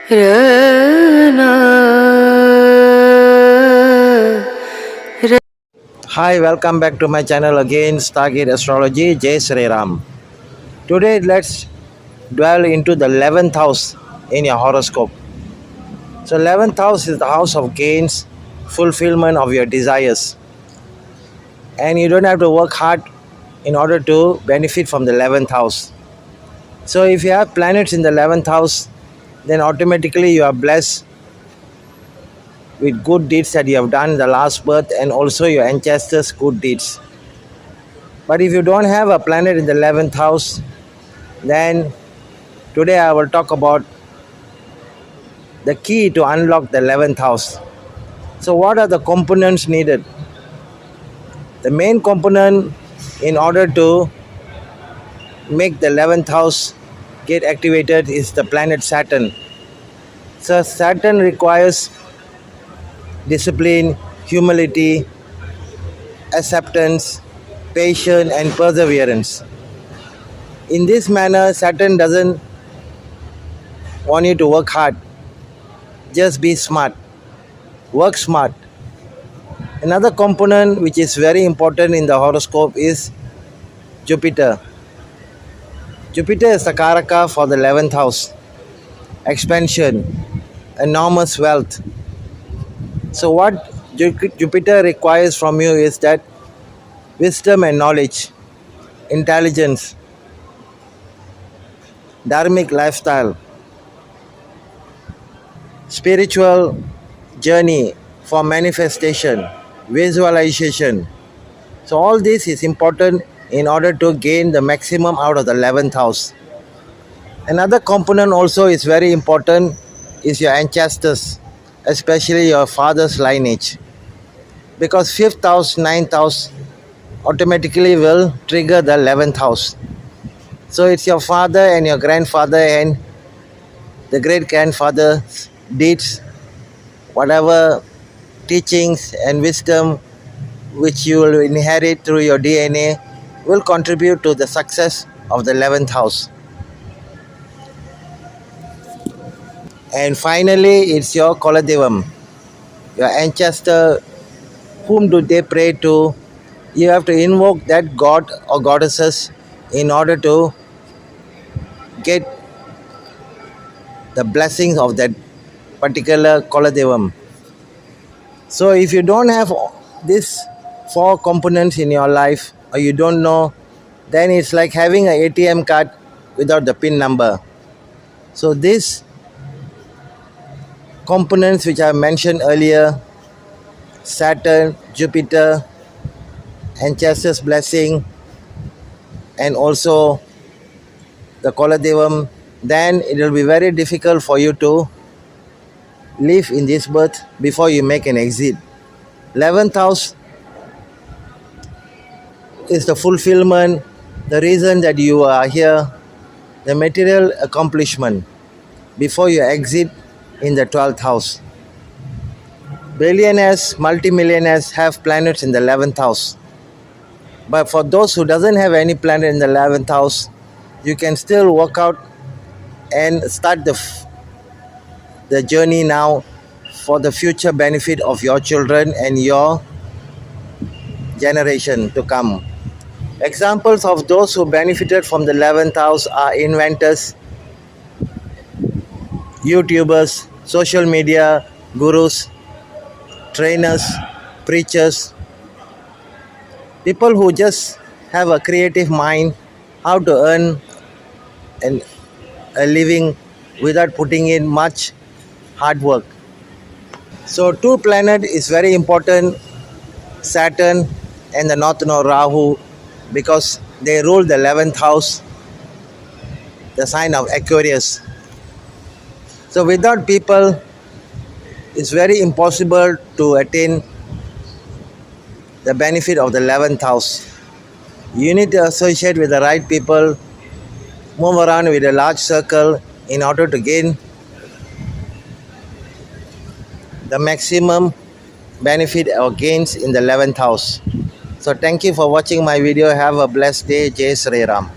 Rana, Hi, welcome back to my channel again, Stargate Astrology, Jai Sri Ram. Today, let's dwell into the 11th house in your horoscope. So, 11th house is the house of gains, fulfillment of your desires, and you don't have to work hard in order to benefit from the 11th house. So, if you have planets in the 11th house, then automatically you are blessed with good deeds that you have done in the last birth and also your ancestors' good deeds. But if you don't have a planet in the 11th house, then today I will talk about the key to unlock the 11th house. So, what are the components needed? The main component in order to make the 11th house get activated is the planet Saturn. So, Saturn requires discipline, humility, acceptance, patience, and perseverance. In this manner, Saturn doesn't want you to work hard, just be smart, work smart. Another component which is very important in the horoscope is Jupiter. Jupiter is the Karaka for the 11th house, expansion, enormous wealth. So, what Jupiter requires from you is that wisdom and knowledge, intelligence, dharmic lifestyle, spiritual journey for manifestation, visualization. So, all this is important in order to gain the maximum out of the 11th house. Another component also is very important is your ancestors, especially your father's lineage. Because 5th house, 9th house automatically will trigger the 11th house. So it's your father and your grandfather and the great grandfather's deeds, whatever teachings and wisdom which you will inherit through your DNA will contribute to the success of the 11th house. And finally, it's your Koladevam, your ancestor. Whom do they pray to? You have to invoke that god or goddesses in order to get the blessings of that particular Koladevam. So if you don't have these four components in your life or you don't know, then it's like having an ATM card without the PIN number. So these components which I mentioned earlier, Saturn, Jupiter, ancestors' blessing, and also the Koladevam, then it will be very difficult for you to live in this birth before you make an exit. 11th house is the fulfillment, the reason that you are here, the material accomplishment before you exit in the 12th house. Billionaires, multimillionaires have planets in the 11th house. But for those who doesn't have any planet in the 11th house, you can still work out and start the journey now for the future benefit of your children and your generation to come. Examples of those who benefited from the 11th house are inventors, YouTubers, social media gurus, trainers, preachers, people who just have a creative mind how to earn a living without putting in much hard work. So two planet is very important, Saturn and the North Node Rahu, because they rule the 11th house, the sign of Aquarius. So without people, it's very impossible to attain the benefit of the 11th house. You need to associate with the right people, move around with a large circle in order to gain the maximum benefit or gains in the 11th house. So thank you for watching my video. Have a blessed day. Jai Sri Ram.